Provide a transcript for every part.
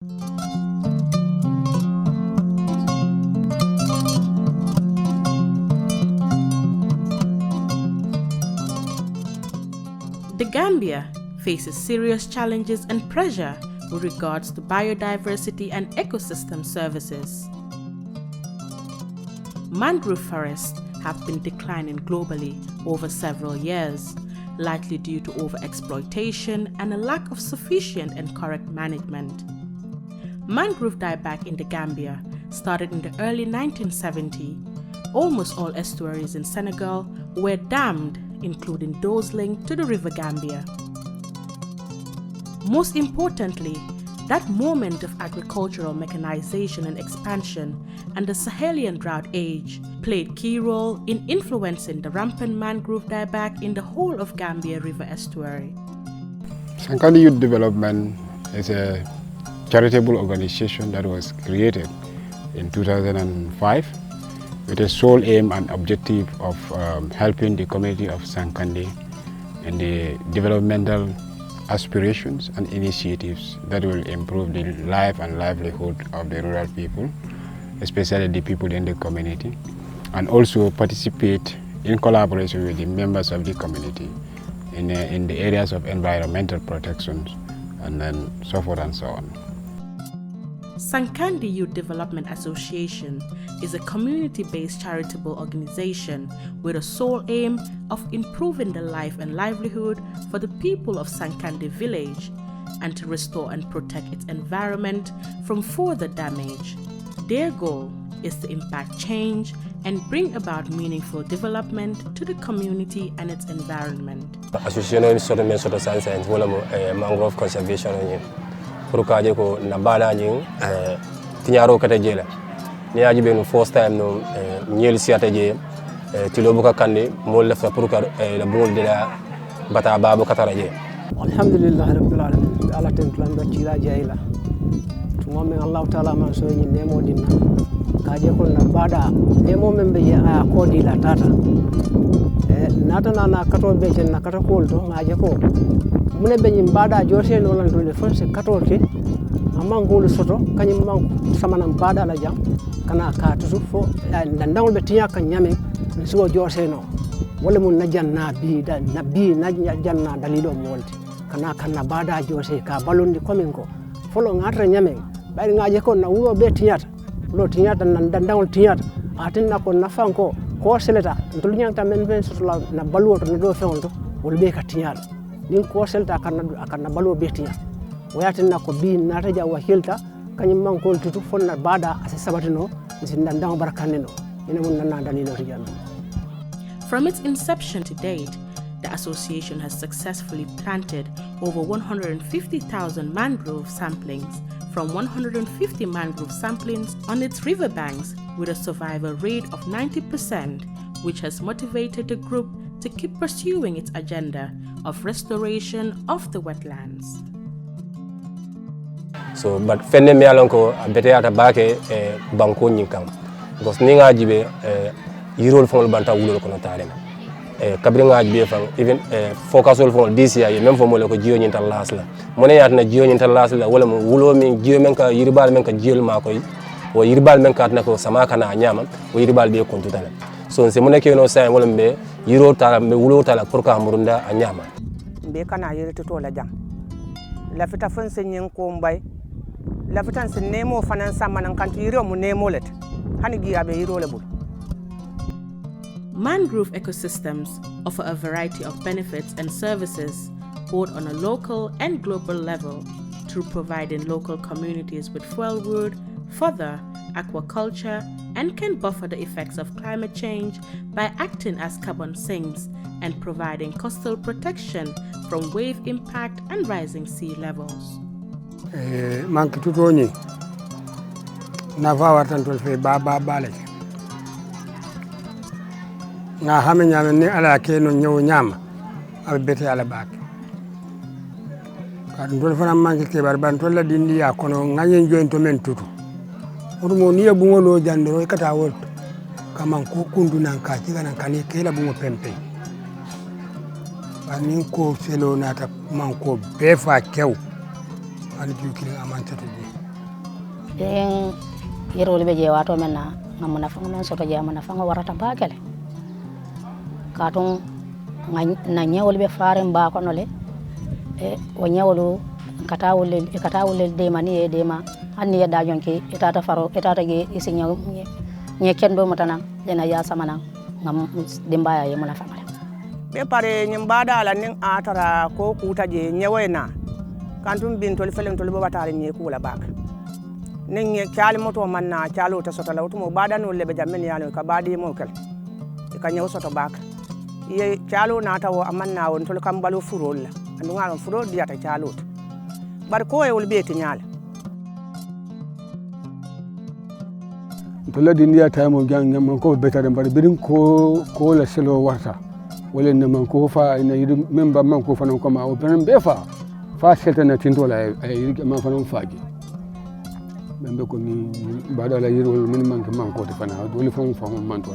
The Gambia faces serious challenges and pressure with regards to biodiversity and ecosystem services. Mangrove forests have been declining globally over several years, likely due to overexploitation and a lack of sufficient and correct management. Mangrove dieback in the Gambia started in the early 1970s. Almost all estuaries in Senegal were dammed, including those linked to the River Gambia. Most importantly, that moment of agricultural mechanization and expansion and the Sahelian drought age played key role in influencing the rampant mangrove dieback in the whole of Gambia River estuary. Sankandi Youth Development is a charitable organization that was created in 2005 with the sole aim and objective of helping the community of Sankandi in the developmental aspirations and initiatives that will improve the life and livelihood of the rural people, especially the people in the community, and also participate in collaboration with the members of the community in the areas of environmental protections and then so forth and so on. Sankandi Youth Development Association is a community-based charitable organization with a sole aim of improving the life and livelihood for the people of Sankandi village and to restore and protect its environment from further damage. Their goal is to impact change and bring about meaningful development to the community and its environment. Association is sort of science and mangrove conservation. Pour kaje ko na bala nyin tinyaro kata jela ni aji be no first time no nyel siata je tilo buka kande mo le fa pour ka la bol de la bata babu katara je alhamdulillah rabbil alamin ala ten plan do ci la jayla to mo men allah taala man so ni nemo dinna kaje ko na bada nemo men be ya ko di la tata nata na kato be jen na kato ko to ngaje ko mune be nyim bada jote no lan dole fonse katolte amangolu soto kanyim man samana bada la jam kana ka tusu fo ndangol be tinya kan nyame so jote no wala mun najanna bi da nabi najanna dalilo molti kana bada jote ka balondi komin ko folo ngatra nyame bari ngaje ko na wuro be tinyata lo tinyata ndangol tinyata atinna ko nafanko ko seleta ndul nyanta men ben soto na baluwo to do fewon to wol be ka tinyata nin ko selta akanna balo betiya wayatinna ko bi nata ja wakilta kanyum man ko tutu fonna bada ase sabatino sinda ndang barakaneno ina mun nanna dalilo tijanno. From its inception to date, the association has successfully planted over 150,000 mangrove samplings from 150 mangrove samplings on its riverbanks with a survival rate of 90%, which has motivated the group to keep pursuing its agenda of restoration of the wetlands. So but fenne mi alonko bete ata bake banko nyinkam because ninga jibe yirol fon banta wulol kono talema kabri nga jibe fan even focusol fon this year même fo mo le ko jiyo nyinta lasla mone yatna jiyo nyinta lasla wala mo wulo min jiyo men ka yirbal men ka jiyol makoy o yirbal men ka atna ko sama kana nyama o yirbal be kontu tala so se mone ke no say wala mbe yiro tala mbe wulo tala pour ka murunda a nyama mbe kana yirito to la jang la fita fon se nyen ko mbay la fitan se nemo fanan samanan kantu yiro mu nemo let hani gi abe yiro le bul. Mangrove ecosystems offer a variety of benefits and services both on a local and global level through providing local communities with fuelwood, fodder, aquaculture, and can buffer the effects of climate change by acting as carbon sinks and providing coastal protection from wave impact and rising sea levels. Manki tutoni na wartan tol fe bale na hame nyame ni ala ke no nyaw nyama albete ala bak kan dol fana manki ke barban tol la dindi ya kono nganye jointo men tutu odumo ni yabu ngolo jandoro kata wol kama ko kundu nan ka ci ganan kan ke la bu mo pempe anin ko selo nata man ko be fa kew an jukiri amanta to den yerol be je wato men na ngamuna fanga men soto je amana fanga warata bakele katon na nyawol be faare mba ko nole e o nyawolu katawul de mani e de ma anni yedda jonki etata faro etata ge isi nye kendo mutana dena ya samana ngam dimbaya ye muna famale be pare nyimbada la ning atara ko kuta je nyewena kantum bin tol felem tol bo batare nye kula bak ning kyali moto manna kyalo ta soto lawtu mo bada no lebe jamen yalo ka badi mo kel ka nyew soto bak ye kyalo na tawo amanna won tol kam balu furol andu ngalon furol diata kyalo bar ko e wol be tinyala tola dindiya taymo gang man ko betare bar birin ko la selo warta wala ne man ko fa ina yidu memba man ko fanan ko ma o ben be fa selta na tintola ay man fanan faaji membe ko mi bada la yiru min man ko fana dole fon man to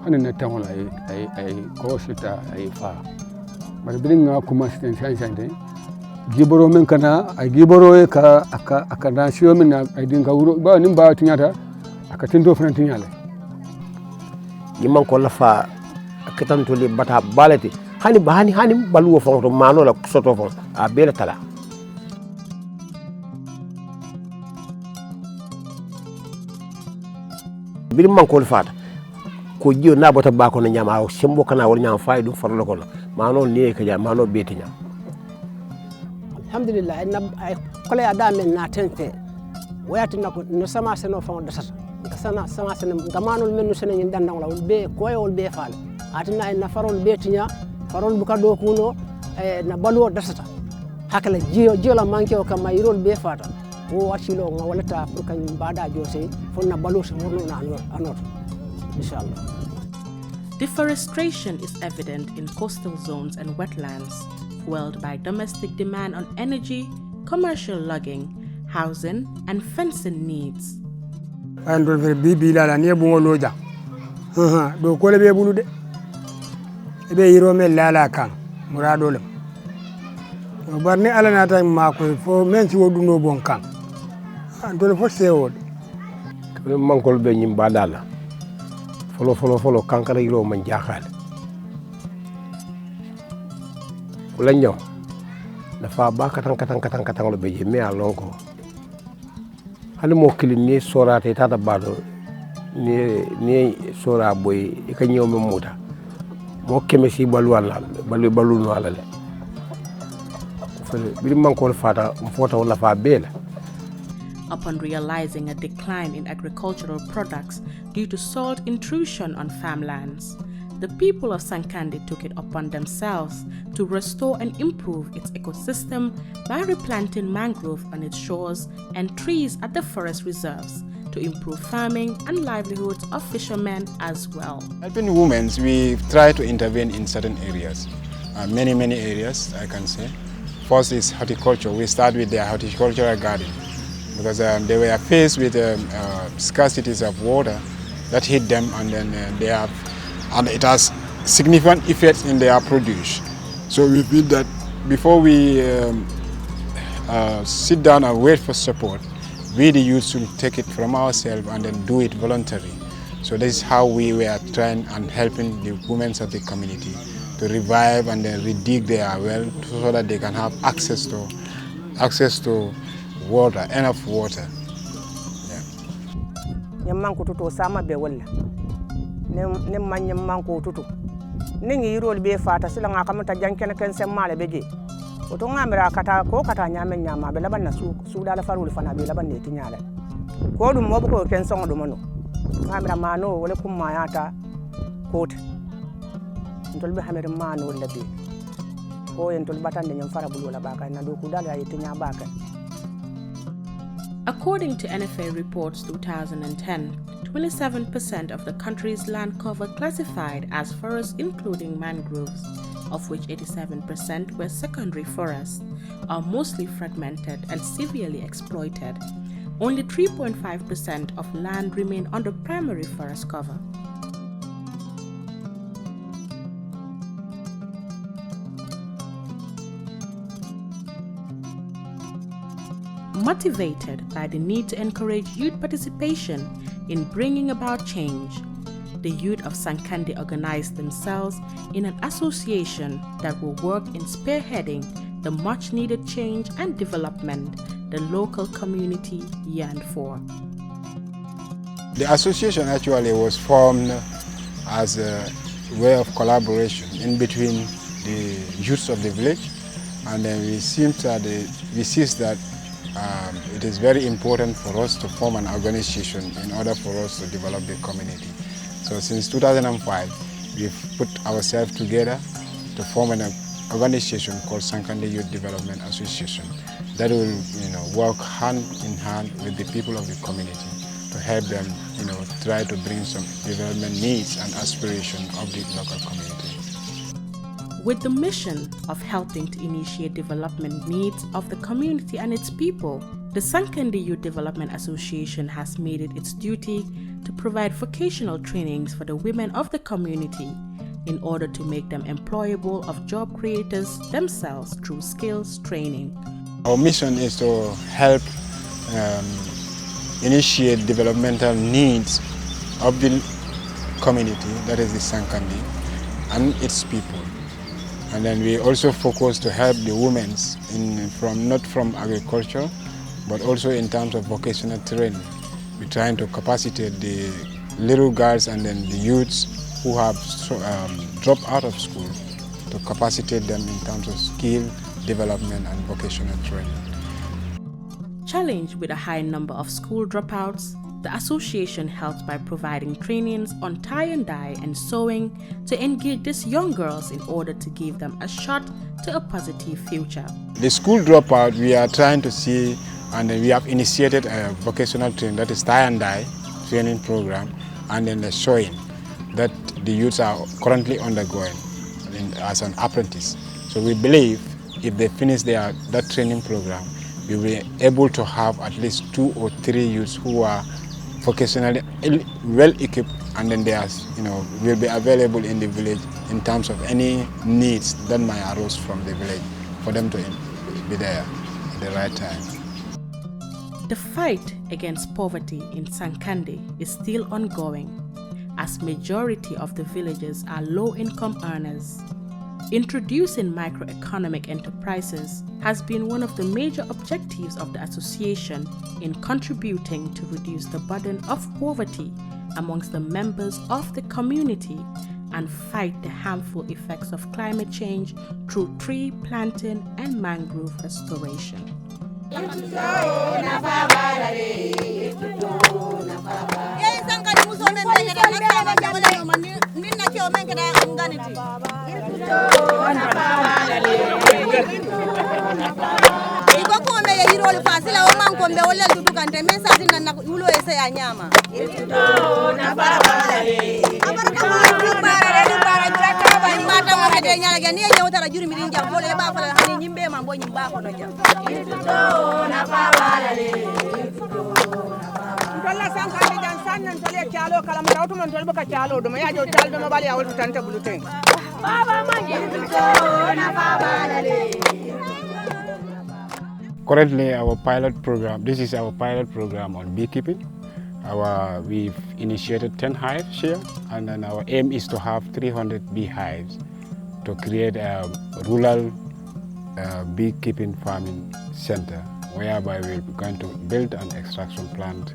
hanin na tan wala ay ko sita ay fa bar birin nga ko ma sitan san giboro men kana ay giboro e ka aka na siyo min na ay din ka wuro ba nim ba tunyata aka tinto fana tinyale yimman ko lafa ketanto le bata balati hani baluwo fon to mano la soto fon a bela tala birim man ko fata ko jiyo na bota ba ko na nyama o sembo kana wol nyama faydu farlo ko mano ni ka ja mano betinya alhamdulillah ay kole ada men na tente wayati nako no sama seno fon dasata sama sene gamanol men no sene nyin dandang la be koyol be faale atina ay na farol betinya farol buka do kuno na baluwo dasata hakala jiyo la manke o kam mayirol be fata o wasilo nga walata pour kan bada jose fonna baluwo se morno na anot inshallah. Deforestation is evident in coastal zones and wetlands, fueled by domestic demand on energy, commercial logging, housing, and fencing needs. andol ver bibi la ne bungo loja do ko le be bulude be yiro mel lala kan murado lam o barni ala na tan ma ko fo men ci woduno bon kan andol fo sewod man ko be nyim badala folo kankara yiro man jaxal wala ñew dafa ba katang lo be je me alonko hani mo kilin ni sorate tata bado ni sora boy e ka ñew me muta mo keme si balu no ala le bi man ko fata fota wala fa bela. Upon realizing a decline in agricultural products due to salt intrusion on farmlands, the people of Sankandi took it upon themselves to restore and improve its ecosystem by replanting mangrove on its shores and trees at the forest reserves to improve farming and livelihoods of fishermen as well. Helping women, we try to intervene in certain areas, many areas I can say. First is horticulture. We start with their horticultural garden because they were faced with scarcities of water that hit them, and then and it has significant effects in their produce. So we feel that before we sit down and wait for support, we the youth should take it from ourselves and then do it voluntarily. So this is how we were trying and helping the women of the community to revive and then redig their well so that they can have access to water, enough water. Nyamman ko tuto sama be wala ne man nyamman ko tuto ningi yirol be fata sila nga kamata jankene ken semma le beje o to ngamira kata nyamen nyama be laban na su dala farul fana be laban ne tinyala ko dum mo ko ken songo dum no ngamira mano wala kum mayata kot ntol be hamere mano wala be ko en tol batande nyam farabul wala baka na do ku dala ay tinya baka. According to NFA reports 2010, 27% of the country's land cover classified as forests including mangroves, of which 87% were secondary forests, are mostly fragmented and severely exploited. Only 3.5% of land remain under primary forest cover. Motivated by the need to encourage youth participation in bringing about change, the youth of Sankandi organized themselves in an association that will work in spearheading the much-needed change and development the local community yearned for. The association actually was formed as a way of collaboration in between the youths of the village, and then we see that it is very important for us to form an organization in order for us to develop the community. So since 2005, we've put ourselves together to form an organization called Sankandi Youth Development Association that will, work hand in hand with the people of the community to help them, try to bring some development needs and aspiration of the local community. With the mission of helping to initiate development needs of the community and its people, the Sankandi Youth Development Association has made it its duty to provide vocational trainings for the women of the community in order to make them employable of job creators themselves through skills training. Our mission is to help initiate developmental needs of the community, that is the Sankandi, and its people. And then we also focus to help the women not from agriculture, but also in terms of vocational training. We're trying to capacitate the little girls and then the youths who have dropped out of school to capacitate them in terms of skill development and vocational training. Challenged with a high number of school dropouts, the association helps by providing trainings on tie and dye and sewing to engage these young girls in order to give them a shot to a positive future. The school dropout, we are trying to see, and we have initiated a vocational training, that is tie and dye training program, and then the sewing that the youths are currently undergoing as an apprentice. So we believe if they finish that training program, we will be able to have at least 2 or 3 youths who are vocationally well equipped, and then they are, will be available in the village in terms of any needs that might arise from the village for them to be there at the right time. The fight against poverty in Sankandi is still ongoing, as majority of the villagers are low-income earners. Introducing microeconomic enterprises has been one of the major objectives of the association in contributing to reduce the burden of poverty amongst the members of the community and fight the harmful effects of climate change through tree planting and mangrove restoration. Currently, our pilot program, this is our pilot program on beekeeping. We've initiated 10 hives here, and then our aim is to have 300 beehives to create a rural beekeeping farming center, whereby we're going to build an extraction plant,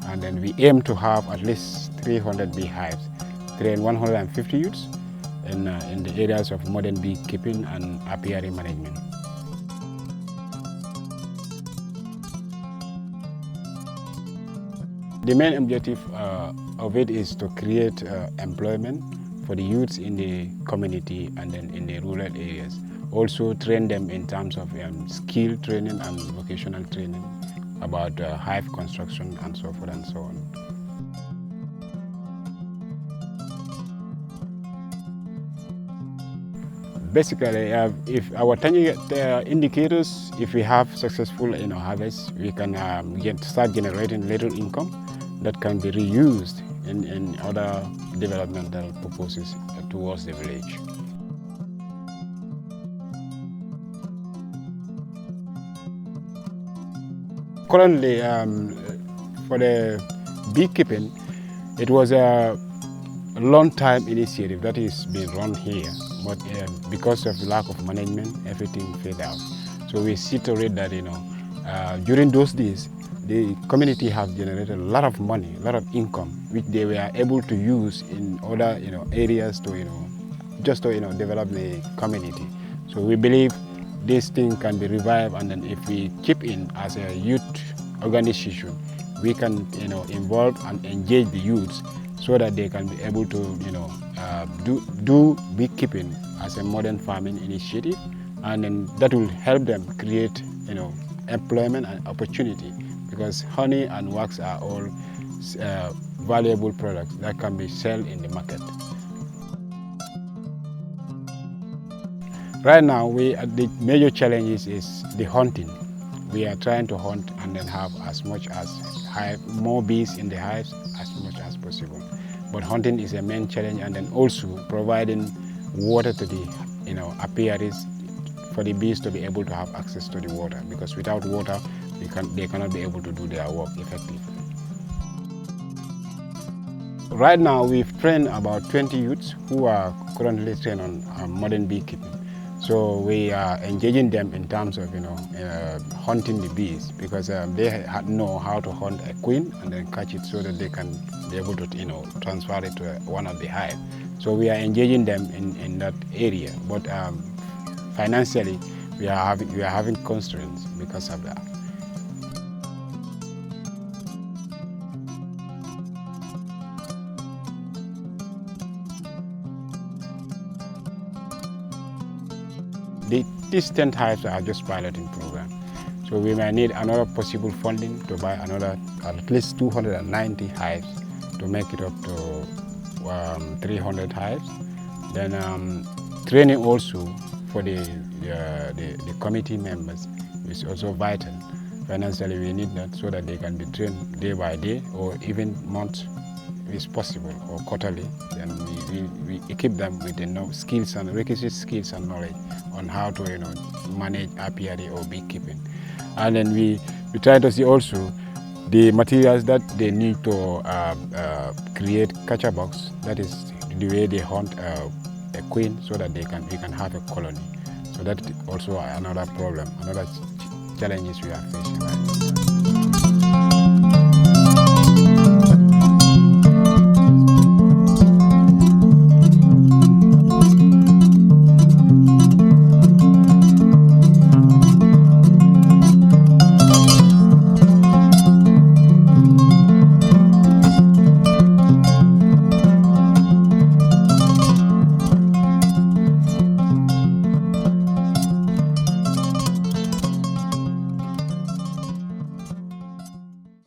and then we aim to have at least 300 beehives, train 150 youths in the areas of modern beekeeping and apiary management. The main objective of it is to create employment for the youths in the community and then in the rural areas. Also train them in terms of skill training and vocational training about hive construction and so forth and so on. Basically, if our target indicators, if we have successful harvest, we can start generating little income that can be reused in other developmental purposes towards the village. currently, for the beekeeping, it was a long-time initiative that is being run here, but because of the lack of management, everything failed out. So we see to it that, during those days, the community have generated a lot of money, a lot of income, which they were able to use in other, areas to, just to, develop the community. So we believe this thing can be revived, and then if we chip in as a youth organization, we can, involve and engage the youths so that they can be able to, do beekeeping as a modern farming initiative, and then that will help them create, employment and opportunity, because honey and wax are all valuable products that can be sold in the market. Right now, the major challenge is the hunting. We are trying to hunt and then have as much as more bees in the hives as much as possible. But hunting is a main challenge, and then also providing water to the apiaries for the bees to be able to have access to the water, because without water they cannot be able to do their work effectively. Right now we've trained about 20 youths who are currently trained on modern beekeeping. So we are engaging them in terms of hunting the bees, because they know how to hunt a queen and then catch it so that they can be able to transfer it to one of the hive. So we are engaging them in that area, but financially we are having constraints because of that. These 10 hives are just piloting program. So we may need another possible funding to buy another at least 290 hives to make it up to 300 hives. Then training also for the committee members is also vital. Financially we need that so that they can be trained day by day, or even month is possible, or quarterly. Then we equip them with the skills and requisite skills and knowledge on how to manage apiary or beekeeping. And then we try to see also the materials that they need to create catcher box. That is the way they hunt a queen, so that we can have a colony. So that's also another problem, another challenges we are facing right now.